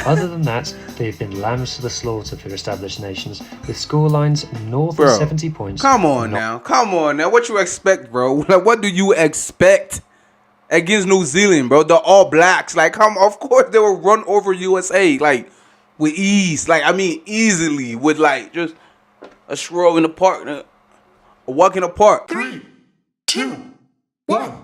Other than that, they've been lambs to the slaughter for established nations, with scorelines north Bro, of 70 points. Come on now. What you expect, bro? Like, what do you expect against New Zealand, bro? The All Blacks. Like, of course they will run over USA, like, with ease. Like, I mean, easily. With, like, just a stroll in the park. A walk in the park. 3, 2, 1.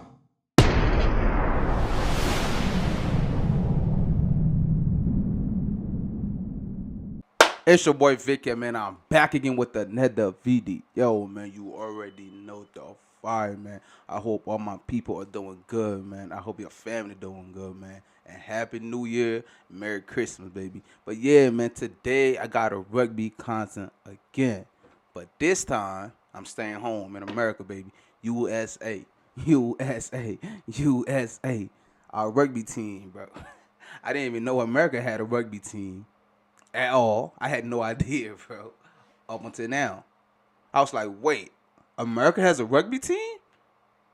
It's your boy Vic, man. I'm back again with another VD. Yo, man, you already know the fire, man. I hope all my people are doing good, man. I hope your family doing good, man. And Happy New Year, Merry Christmas, baby. But yeah, man, today I got a rugby content again. But this time, I'm staying home in America, baby. USA. USA. USA. Our rugby team, bro. I didn't even know America had a rugby team. At all. I had no idea, bro. Up until now. I was like, wait, America has a rugby team?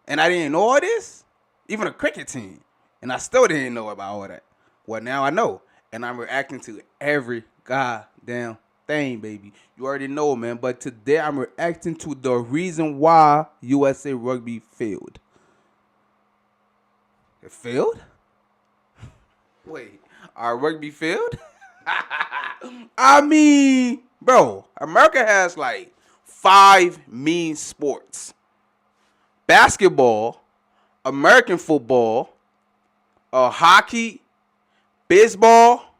And I didn't know all this? Even a cricket team. And I still didn't know about all that. Well, now I know. And I'm reacting to every goddamn thing, baby. You already know, man. But today I'm reacting to the reason why USA Rugby failed. It failed? Wait, our rugby failed? I mean, bro, America has like 5 main sports: basketball, American football, hockey, baseball,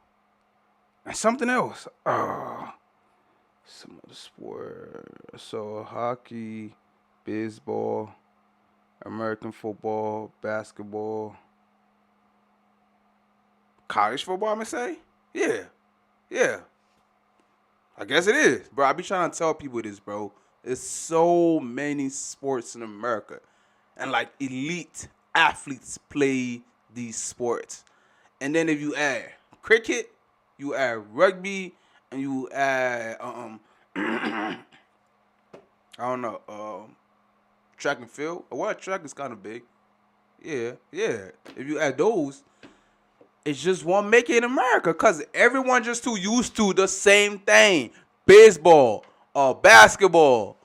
and something else. Some other sport. So hockey, baseball, American football, basketball, college football, I'm gonna say. Yeah. I guess it is. Bro, I be trying to tell people this, bro. There's so many sports in America. And like elite athletes play these sports. And then if you add cricket, you add rugby, and you add I don't know, track and field. Well, track is kind of big. Yeah. If you add those, it just won't make it in America because everyone just too used to the same thing. Baseball, basketball,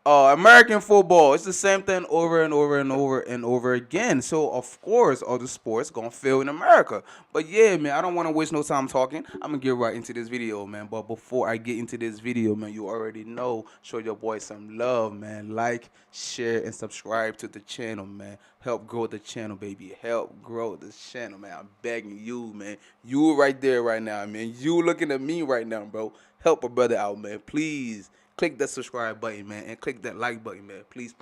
American football. It's the same thing over and over and over and over again. So, of course, other sports going to fail in America. But, yeah, man, I don't want to waste no time talking. I'm going to get right into this video, man. But before I get into this video, man, you already know, show your boy some love, man. Like, share, and subscribe to the channel, man. Help grow the channel, baby. Help grow the channel, man. I'm begging you, man. You right there right now, man. You looking at me right now, bro. Help a brother out, man. Please. Click that subscribe button, man, and click that like button, man. Please,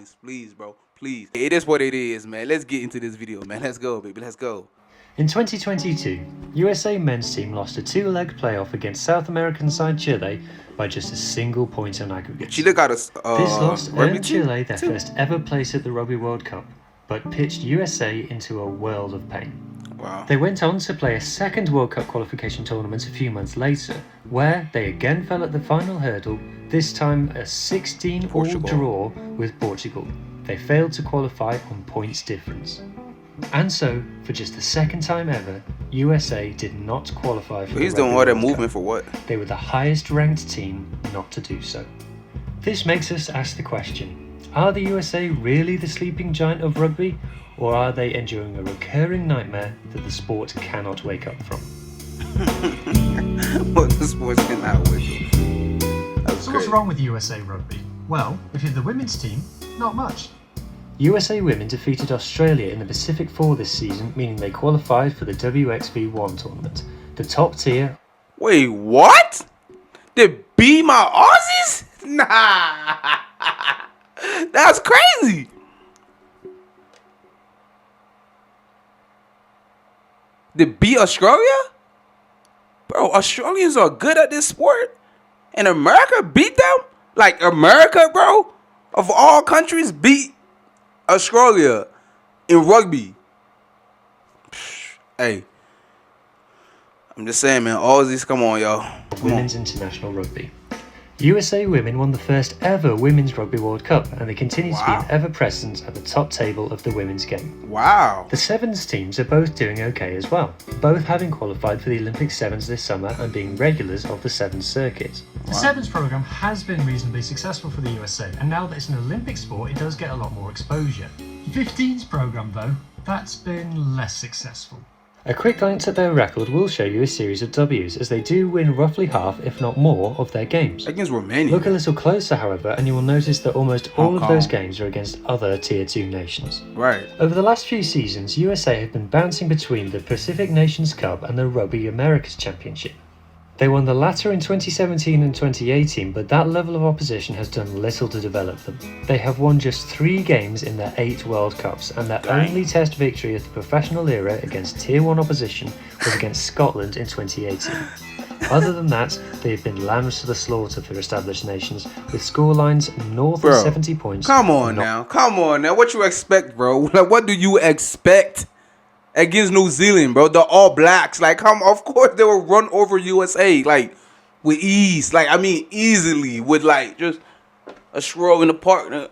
bro. Please. It is what it is, man. Let's get into this video, man. Let's go, baby. Let's go. In 2022, USA men's team lost a 2-leg playoff against South American side Chile by just a single point on aggregate. Chile got this loss earned Chile their first ever place at the Rugby World Cup, but pitched USA into a world of pain. Wow. They went on to play a second World Cup qualification tournament a few months later, where they again fell at the final hurdle, this time a 16-all draw with Portugal. They failed to qualify on points difference. And so, for just the second time ever, USA did not qualify for the He's doing all that movement Cup. For what? They were the highest ranked team not to do so. This makes us ask the question, are the USA really the sleeping giant of rugby, or are they enduring a recurring nightmare that the sport cannot wake up from? What the sports cannot wake up from? So what's wrong with USA Rugby? Well, if you're the women's team, not much. USA women defeated Australia in the Pacific 4 this season, meaning they qualified for the WXV1 tournament. The top tier... Wait, what? They beat my Aussies? Nah. That's crazy. They beat Australia? Bro, Australians are good at this sport. And America beat them? Like America, bro, of all countries, beat Australia in rugby. Hey, I'm just saying, man, Aussies, come on, y'all. Women's international rugby. USA Women won the first ever Women's Rugby World Cup, and they continue to be an ever-present at the top table of the women's game. Wow. The Sevens teams are both doing okay as well, both having qualified for the Olympic Sevens this summer and being regulars of the Sevens circuit. The Sevens program has been reasonably successful for the USA, and now that it's an Olympic sport, it does get a lot more exposure. The 15s program, though, that's been less successful. A quick glance at their record will show you a series of W's, as they do win roughly half, if not more, of their games. Against Romania. Look a little closer, however, and you will notice that almost all of those games are against other Tier 2 nations. Right. Over the last few seasons, USA have been bouncing between the Pacific Nations Cup and the Rugby Americas Championship. They won the latter in 2017 and 2018, but that level of opposition has done little to develop them. They have won just 3 games in their 8 World Cups, and their only test victory of the professional era against Tier 1 opposition was against Scotland in 2018. Other than that, they've been lambs to the slaughter for established nations, with scorelines north of 70 points. Come on now. What you expect, bro? Like, what do you expect against New Zealand, bro? The All Blacks, like, of course they will run over USA, like, with ease. Like, I mean, easily, with, like, just a stroll in the park, a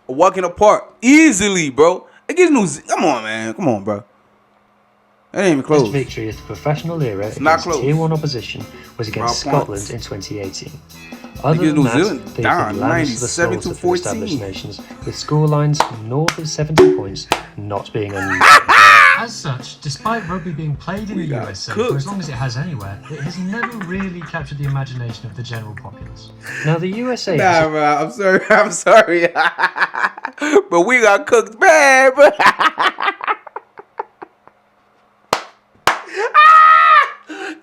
walk in the park. Easily, bro. Against New Zealand. Come on, man. Come on, bro. That ain't even close. Best victory of the professional era not against close. Tier 1 opposition was against Scotland in 2018. Other Against than New that, Zealand, they've down been lambs to the 97 slaughter to for established 14. nations, with scorelines north of 70 points not being unusual. As such, despite rugby being played in the USA for as long as it has anywhere, it has never really captured the imagination of the general populace. Now the USA Nah, bro, I'm sorry. But we got cooked bad, bro.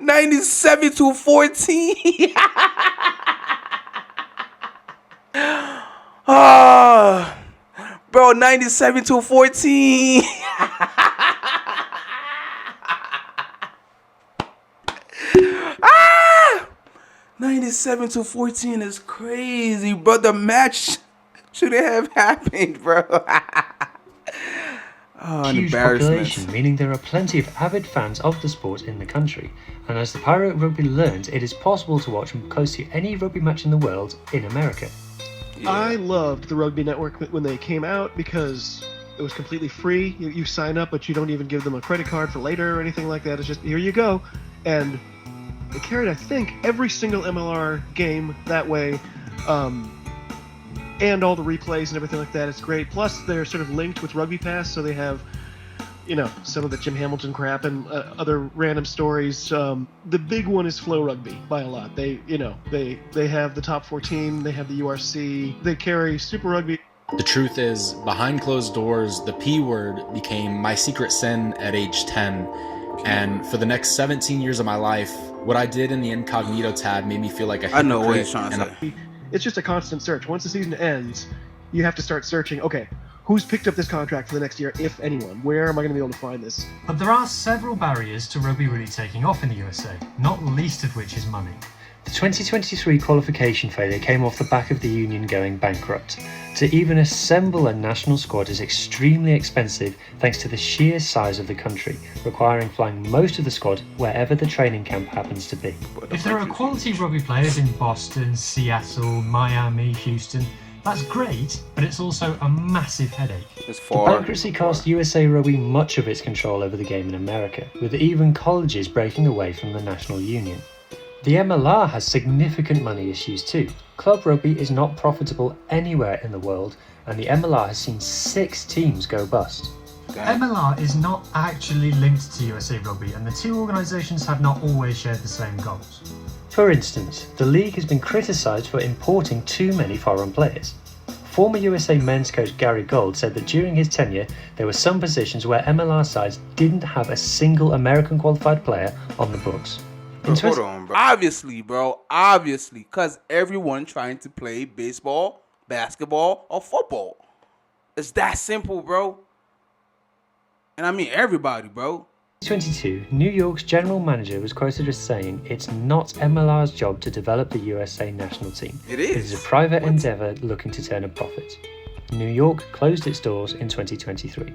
97 to 14. Oh, bro, 97 to 14. 97 to 14 is crazy, bro. The match shouldn't have happened, bro. Oh, an huge embarrassment. population, meaning there are plenty of avid fans of the sport in the country. And as the Pirate Rugby learned, it is possible to watch close to any rugby match in the world in America. Yeah. I loved the Rugby Network when they came out because it was completely free. You sign up, but you don't even give them a credit card for later or anything like that. It's just, here you go. And they carried, I think, every single MLR game that way. And all the replays and everything like that. It's great. Plus, they're sort of linked with Rugby Pass, so they have, some of the Jim Hamilton crap and other random stories. The big one is Flow Rugby by a lot. They have the top 14, they have the URC, they carry Super Rugby. The truth is, behind closed doors, the P word became my secret sin at age 10. And for the next 17 years of my life, what I did in the incognito tab made me feel like a hypocrite. I know what he's trying to say. It's just a constant search. Once the season ends, you have to start searching, okay, who's picked up this contract for the next year, if anyone? Where am I going to be able to find this? But there are several barriers to rugby really taking off in the USA, not least of which is money. The 2023 qualification failure came off the back of the union going bankrupt. To even assemble a national squad is extremely expensive thanks to the sheer size of the country, requiring flying most of the squad wherever the training camp happens to be. If there are quality rugby players in Boston, Seattle, Miami, Houston, that's great, but it's also a massive headache. It's The far. bankruptcy cost USA Rugby much of its control over the game in America, with even colleges breaking away from the national union. The MLR has significant money issues too. Club rugby is not profitable anywhere in the world, and the MLR has seen 6 teams go bust. MLR is not actually linked to USA Rugby, and the two organisations have not always shared the same goals. For instance, the league has been criticised for importing too many foreign players. Former USA men's coach Gary Gold said that during his tenure, there were some positions where MLR sides didn't have a single American qualified player on the books. Hold on, bro. Obviously, because everyone trying to play baseball, basketball, or football. It's that simple, bro. And I mean everybody, bro. 2022, New York's general manager was quoted as saying, "It's not MLR's job to develop the USA national team. It is. It is a private endeavour looking to turn a profit." New York closed its doors in 2023.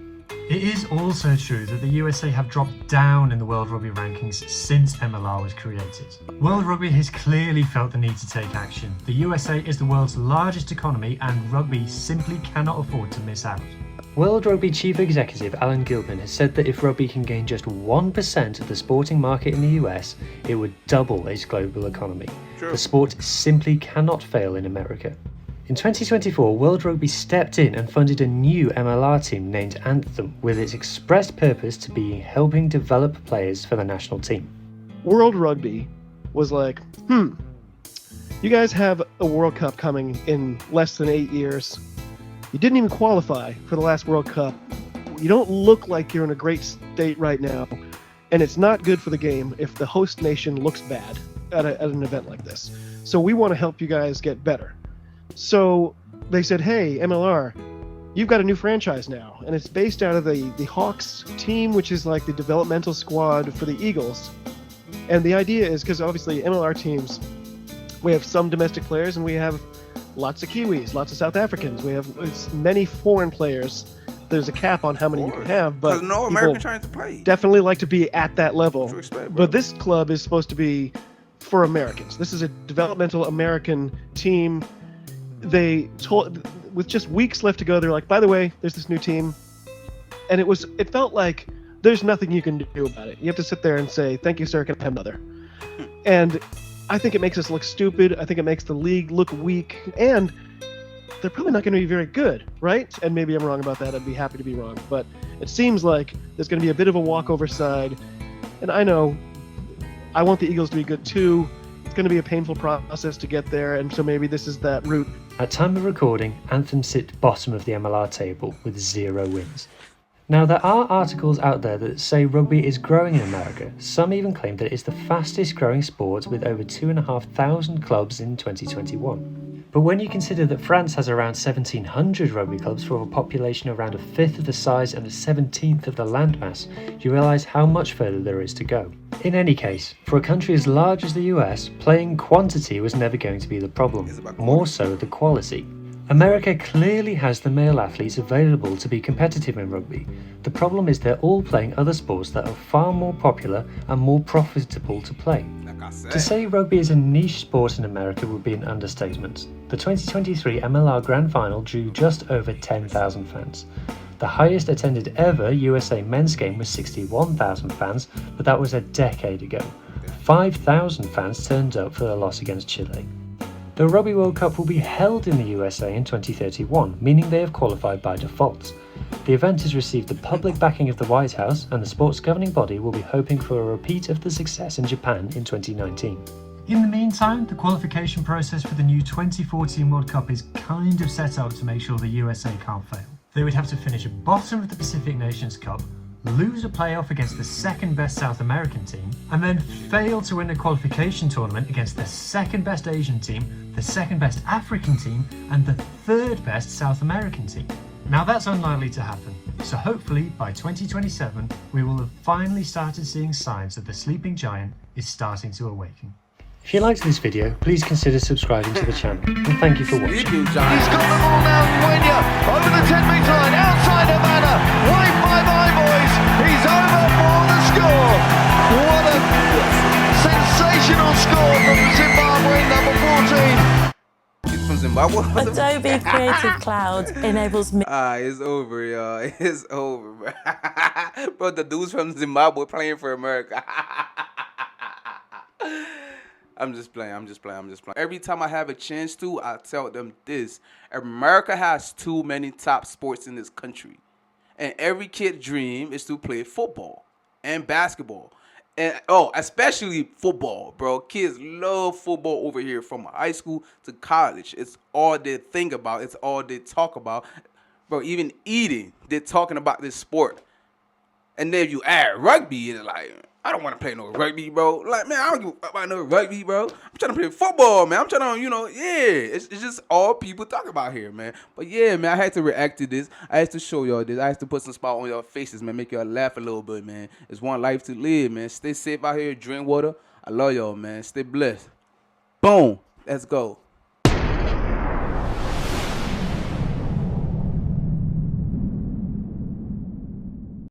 It is also true that the USA have dropped down in the World Rugby rankings since MLR was created. World Rugby has clearly felt the need to take action. The USA is the world's largest economy and rugby simply cannot afford to miss out. World Rugby Chief Executive Alan Gilbin has said that if rugby can gain just 1% of the sporting market in the US, it would double its global economy. True. The sport simply cannot fail in America. In 2024, World Rugby stepped in and funded a new MLR team named Anthem, with its expressed purpose to be helping develop players for the national team. World Rugby was like, you guys have a World Cup coming in less than 8 years. You didn't even qualify for the last World Cup. You don't look like you're in a great state right now, and it's not good for the game if the host nation looks bad at an event like this. So we want to help you guys get better. So they said, hey, MLR, you've got a new franchise now, and it's based out of the Hawks team, which is like the developmental squad for the Eagles. And the idea is, because obviously MLR teams, we have some domestic players and we have lots of Kiwis, lots of South Africans. We have many foreign players. There's a cap on how many you can have, but no American trying to play. Definitely like to be at that level. Expect, but this club is supposed to be for Americans. This is a developmental American team. They told, with just weeks left to go, they're like, by the way, there's this new team. And it felt like there's nothing you can do about it. You have to sit there and say, thank you, sir, can I have another? And I think it makes us look stupid. I think it makes the league look weak. And they're probably not going to be very good, right? And maybe I'm wrong about that. I'd be happy to be wrong. But it seems like there's going to be a bit of a walkover side. And I know I want the Eagles to be good too. It's going to be a painful process to get there. And so maybe this is that route. At time of recording, Anthem sit bottom of the MLR table with 0 wins. Now, there are articles out there that say rugby is growing in America. Some even claim that it's the fastest growing sport with over 2,500 clubs in 2021. But when you consider that France has around 1,700 rugby clubs for a population around a fifth of the size and a 17th of the landmass, you realise how much further there is to go. In any case, for a country as large as the US, playing quantity was never going to be the problem, more so the quality. America clearly has the male athletes available to be competitive in rugby. The problem is they're all playing other sports that are far more popular and more profitable to play. To say rugby is a niche sport in America would be an understatement. The 2023 MLR Grand Final drew just over 10,000 fans. The highest attended ever USA men's game was 61,000 fans, but that was a decade ago. 5,000 fans turned up for the loss against Chile. The Rugby World Cup will be held in the USA in 2031, meaning they have qualified by default. The event has received the public backing of the White House, and the sport's governing body will be hoping for a repeat of the success in Japan in 2019. In the meantime, the qualification process for the new 2014 World Cup is kind of set up to make sure the USA can't fail. They would have to finish at bottom of the Pacific Nations Cup, lose a playoff against the second best South American team, and then fail to win a qualification tournament against the second best Asian team, the second best African team, and the third best South American team. Now that's unlikely to happen, so hopefully by 2027 we will have finally started seeing signs that the sleeping giant is starting to awaken. If you liked this video, please consider subscribing to the channel, and thank you for watching. Sleeping He's giant. got the ball now, Winya, over the 10-metre line, outside the banner, wait bye-bye boys, he's over for the score. What a sensational score from Zimbabwe, number 14. He's from Zimbabwe. Adobe Creative Cloud enables me. It's over, y'all. It's over, bro. Bro, the dude's from Zimbabwe playing for America. I'm just playing. Every time I have a chance to, I tell them this. America has too many top sports in this country. And every kid's dream is to play football and basketball. And especially football, bro. Kids love football over here from high school to college. It's all they think about. It's all they talk about. Bro, even eating, they're talking about this sport. And then you add rugby, and it's like, I don't want to play no rugby, bro. Like, man, I don't give a fuck about no rugby, bro. I'm trying to play football, man. I'm trying to, it's just all people talk about here, man. But yeah, man, I had to react to this. I had to show y'all this. I had to put some spot on your faces, man. Make y'all laugh a little bit, man. It's one life to live, man. Stay safe out here. Drink water. I love y'all, man. Stay blessed. Boom. Let's go.